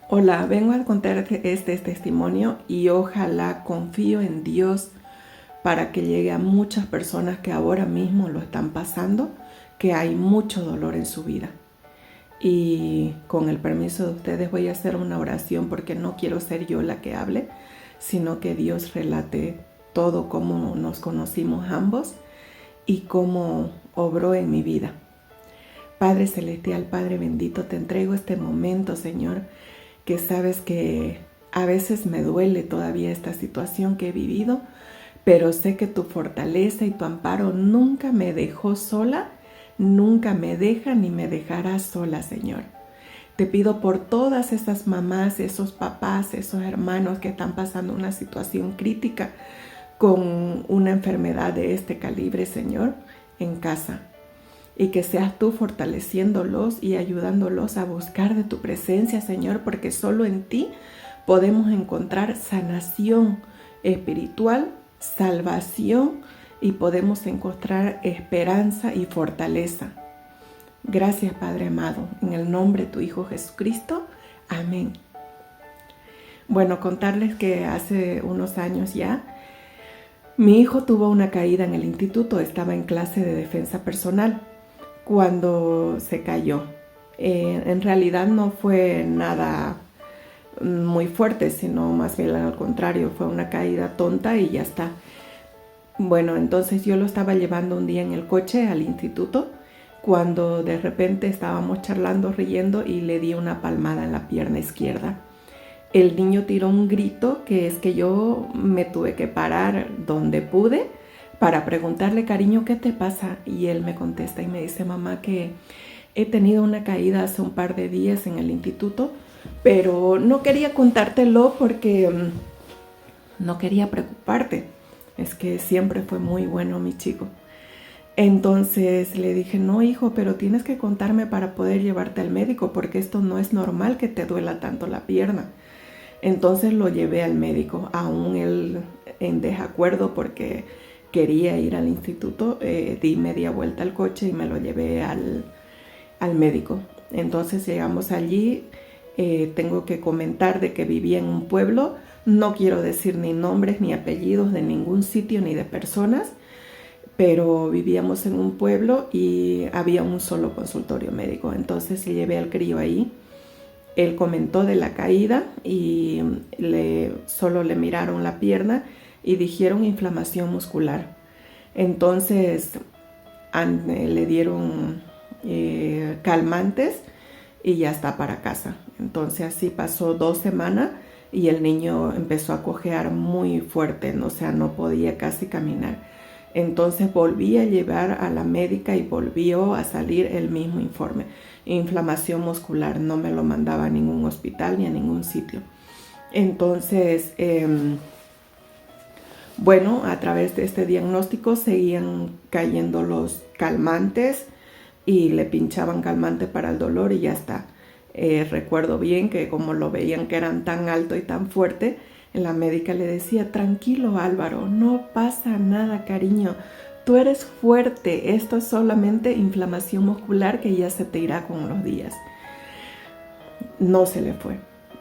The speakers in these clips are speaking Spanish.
Hola, vengo a contarte este testimonio y ojalá confío en Dios para que llegue a muchas personas que ahora mismo lo están pasando, que hay mucho dolor en su vida. Y con el permiso de ustedes voy a hacer una oración porque no quiero ser yo la que hable, sino que Dios relate todo cómo nos conocimos ambos y cómo obró en mi vida. Padre Celestial, Padre bendito, te entrego este momento, Señor, que sabes que a veces me duele todavía esta situación que he vivido, pero sé que tu fortaleza y tu amparo nunca me dejó sola, nunca me deja ni me dejará sola, Señor. Te pido por todas esas mamás, esos papás, esos hermanos que están pasando una situación crítica con una enfermedad de este calibre, Señor, en casa. Y que seas tú fortaleciéndolos y ayudándolos a buscar de tu presencia, Señor, porque solo en ti podemos encontrar sanación espiritual, salvación y podemos encontrar esperanza y fortaleza. Gracias, Padre amado, en el nombre de tu Hijo Jesucristo. Amén. Bueno, contarles que hace unos años ya, mi hijo tuvo una caída en el instituto, estaba en clase de defensa personal cuando se cayó. En realidad no fue nada muy fuerte, sino más bien al contrario, fue una caída tonta y ya está. Bueno, entonces yo lo estaba llevando un día en el coche al instituto cuando de repente estábamos charlando, riendo y le di una palmada en la pierna izquierda. El niño tiró un grito que es que yo me tuve que parar donde pude para preguntarle, cariño, ¿qué te pasa? Y él me contesta y me dice, mamá, que he tenido una caída hace un par de días en el instituto, pero no quería contártelo porque no quería preocuparte. Es que siempre fue muy bueno mi chico. Entonces le dije, no hijo, pero tienes que contarme para poder llevarte al médico porque esto no es normal que te duela tanto la pierna. Entonces lo llevé al médico, aún él en desacuerdo porque quería ir al instituto, di media vuelta al coche y me lo llevé al médico. Entonces llegamos allí, tengo que comentar de que vivía en un pueblo, no quiero decir ni nombres ni apellidos de ningún sitio ni de personas, pero vivíamos en un pueblo y había un solo consultorio médico. Entonces le llevé al crío ahí. Él comentó de la caída y solo le miraron la pierna y dijeron inflamación muscular. Entonces le dieron calmantes y ya está para casa. Entonces así pasó 2 semanas y el niño empezó a cojear muy fuerte, o sea, no podía casi caminar. Entonces volví a llevar a la médica y volvió a salir el mismo informe. Inflamación muscular, no me lo mandaba a ningún hospital ni a ningún sitio. Entonces, bueno, a través de este diagnóstico seguían cayendo los calmantes y le pinchaban calmante para el dolor y ya está. Recuerdo bien que como lo veían que eran tan alto y tan fuerte, la médica le decía, tranquilo Álvaro, no pasa nada cariño, tú eres fuerte, esto es solamente inflamación muscular que ya se te irá con los días. No se le fue,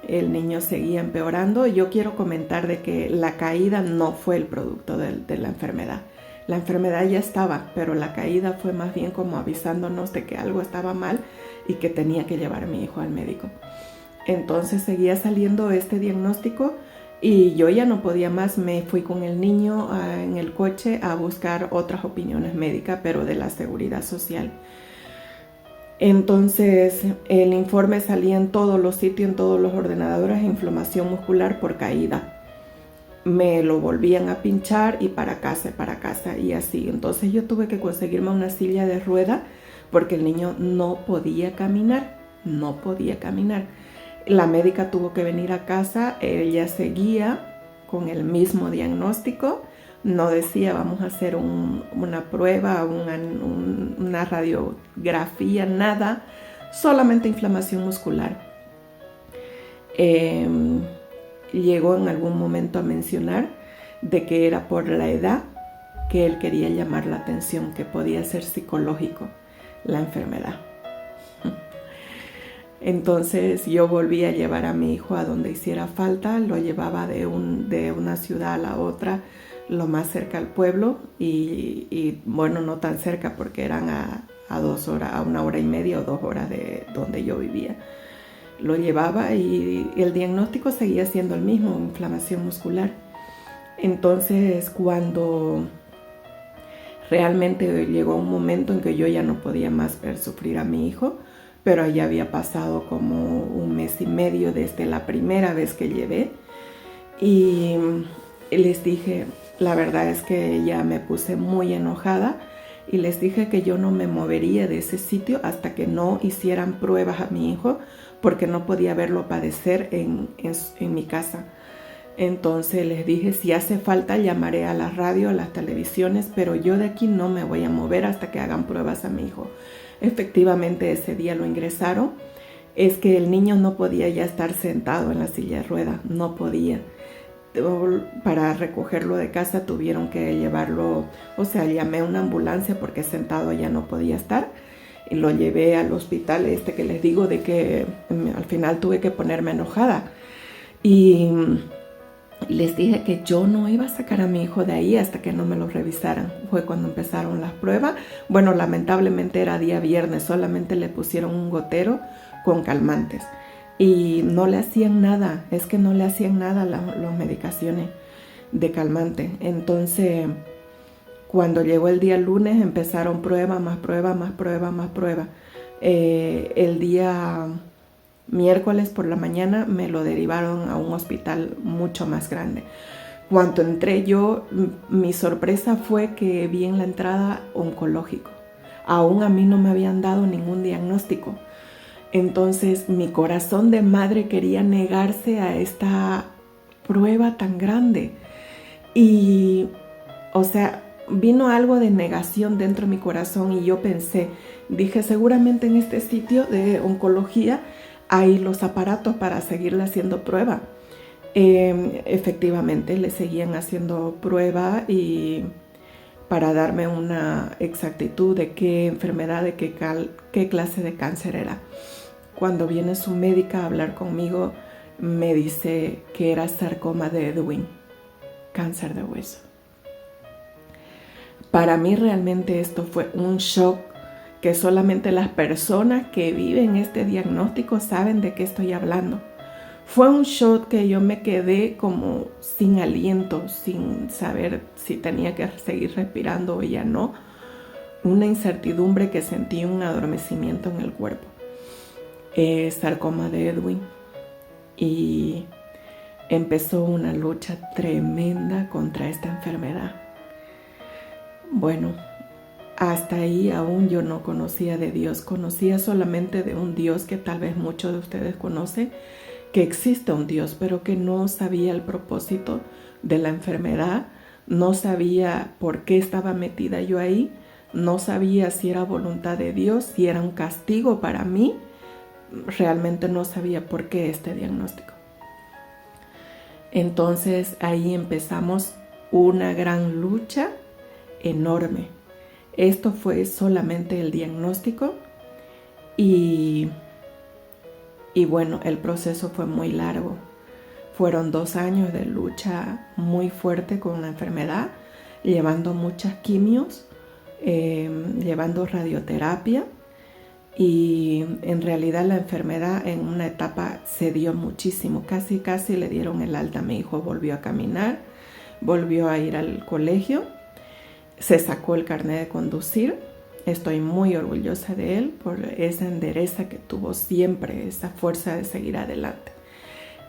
el niño seguía empeorando. Yo quiero comentar de que la caída no fue el producto de la enfermedad. La enfermedad ya estaba, pero la caída fue más bien como avisándonos de que algo estaba mal y que tenía que llevar a mi hijo al médico. Entonces seguía saliendo este diagnóstico y yo ya no podía más, me fui con el niño en el coche a buscar otras opiniones médicas, pero de la seguridad social. Entonces el informe salía en todos los sitios, en todos los ordenadores, inflamación muscular por caída. Me lo volvían a pinchar y para casa y así. Entonces yo tuve que conseguirme una silla de rueda porque el niño no podía caminar. La médica tuvo que venir a casa, ella seguía con el mismo diagnóstico, no decía vamos a hacer una prueba, una radiografía, nada, solamente inflamación muscular. Llegó en algún momento a mencionar de que era por la edad que él quería llamar la atención, que podía ser psicológico la enfermedad. Entonces yo volví a llevar a mi hijo a donde hiciera falta, lo llevaba de una ciudad a la otra, lo más cerca al pueblo y bueno, no tan cerca porque eran a 2 horas, a 1 hora y media o 2 horas de donde yo vivía. Lo llevaba y el diagnóstico seguía siendo el mismo, inflamación muscular. Entonces cuando realmente llegó un momento en que yo ya no podía más ver sufrir a mi hijo, pero ya había pasado como 1 mes y medio desde la primera vez que llevé y les dije, la verdad es que ya me puse muy enojada y les dije que yo no me movería de ese sitio hasta que no hicieran pruebas a mi hijo porque no podía verlo padecer en mi casa. Entonces les dije, si hace falta llamaré a la radio, a las televisiones, pero yo de aquí no me voy a mover hasta que hagan pruebas a mi hijo. Efectivamente ese día lo ingresaron. Es que el niño no podía ya estar sentado en la silla de ruedas, no podía. Para recogerlo de casa tuvieron que llevarlo, o sea, llamé a una ambulancia porque sentado ya no podía estar. Y lo llevé al hospital que les digo de que al final tuve que ponerme enojada. Y les dije que yo no iba a sacar a mi hijo de ahí hasta que no me lo revisaran. Fue cuando empezaron las pruebas. Bueno, lamentablemente era día viernes, solamente le pusieron un gotero con calmantes. Y no le hacían nada, es que no le hacían nada las medicaciones de calmante. Entonces, cuando llegó el día lunes, empezaron prueba, más prueba, más prueba, más prueba. El día miércoles por la mañana me lo derivaron a un hospital mucho más grande. Cuando entré yo, mi sorpresa fue que vi en la entrada oncológico. Aún a mí no me habían dado ningún diagnóstico. Entonces mi corazón de madre quería negarse a esta prueba tan grande. Y, o sea, vino algo de negación dentro de mi corazón y yo dije, seguramente en este sitio de oncología hay los aparatos para seguirle haciendo prueba. Efectivamente, le seguían haciendo prueba y para darme una exactitud de qué enfermedad, de qué clase de cáncer era. Cuando viene su médica a hablar conmigo, me dice que era sarcoma de Ewing, cáncer de hueso. Para mí realmente esto fue un shock que solamente las personas que viven este diagnóstico saben de qué estoy hablando. Fue un shock que yo me quedé como sin aliento, sin saber si tenía que seguir respirando o ya no. Una incertidumbre que sentí, un adormecimiento en el cuerpo. Sarcoma de Ewing. Y empezó una lucha tremenda contra esta enfermedad. Bueno, hasta ahí aún yo no conocía de Dios, conocía solamente de un Dios que tal vez muchos de ustedes conocen, que existe un Dios, pero que no sabía el propósito de la enfermedad, no sabía por qué estaba metida yo ahí, no sabía si era voluntad de Dios, si era un castigo para mí, realmente no sabía por qué este diagnóstico. Entonces ahí empezamos una gran lucha enorme. Esto fue solamente el diagnóstico y bueno, el proceso fue muy largo. Fueron 2 años de lucha muy fuerte con la enfermedad, llevando muchas quimios, llevando radioterapia y en realidad la enfermedad en una etapa cedió muchísimo. Casi le dieron el alta. Mi hijo volvió a caminar, volvió a ir al colegio. Se sacó el carnet de conducir. Estoy muy orgullosa de él por esa endereza que tuvo siempre, esa fuerza de seguir adelante.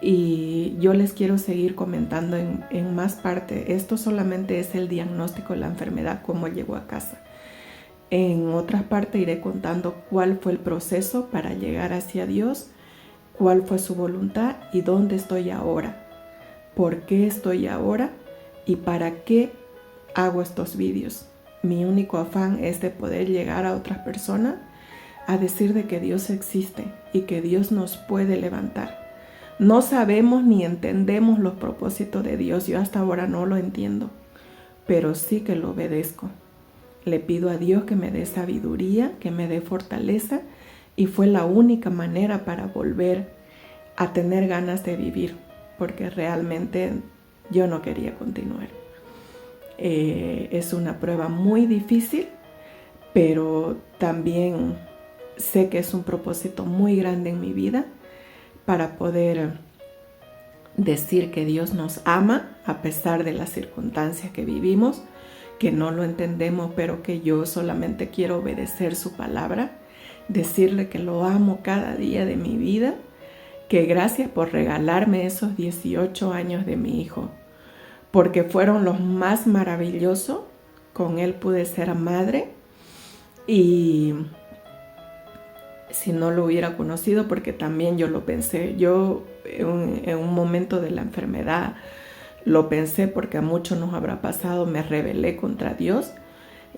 Y yo les quiero seguir comentando en más parte. Esto solamente es el diagnóstico de la enfermedad, cómo llegó a casa. En otras partes iré contando cuál fue el proceso para llegar hacia Dios, cuál fue su voluntad y dónde estoy ahora, por qué estoy ahora y para qué hago estos vídeos. Mi único afán es de poder llegar a otras personas a decir de que Dios existe y que Dios nos puede levantar. No sabemos ni entendemos los propósitos de Dios. Yo hasta ahora no lo entiendo, pero sí que lo obedezco. Le pido a Dios que me dé sabiduría, que me dé fortaleza y fue la única manera para volver a tener ganas de vivir, porque realmente yo no quería continuar. Es una prueba muy difícil, pero también sé que es un propósito muy grande en mi vida para poder decir que Dios nos ama a pesar de las circunstancias que vivimos, que no lo entendemos, pero que yo solamente quiero obedecer su palabra, decirle que lo amo cada día de mi vida, que gracias por regalarme esos 18 años de mi hijo, porque fueron los más maravillosos. Con él pude ser madre, y si no lo hubiera conocido, porque también yo lo pensé, yo en un momento de la enfermedad lo pensé, porque a muchos nos habrá pasado, me rebelé contra Dios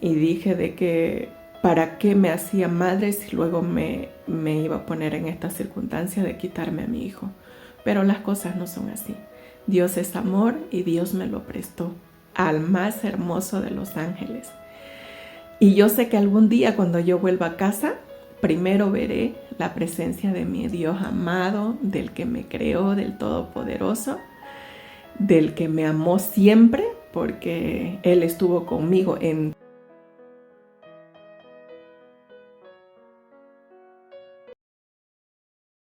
y dije de que para qué me hacía madre si luego me iba a poner en esta circunstancia de quitarme a mi hijo. Pero las cosas no son así. Dios es amor y Dios me lo prestó al más hermoso de los ángeles. Y yo sé que algún día cuando yo vuelva a casa, primero veré la presencia de mi Dios amado, del que me creó, del Todopoderoso, del que me amó siempre, porque Él estuvo conmigo en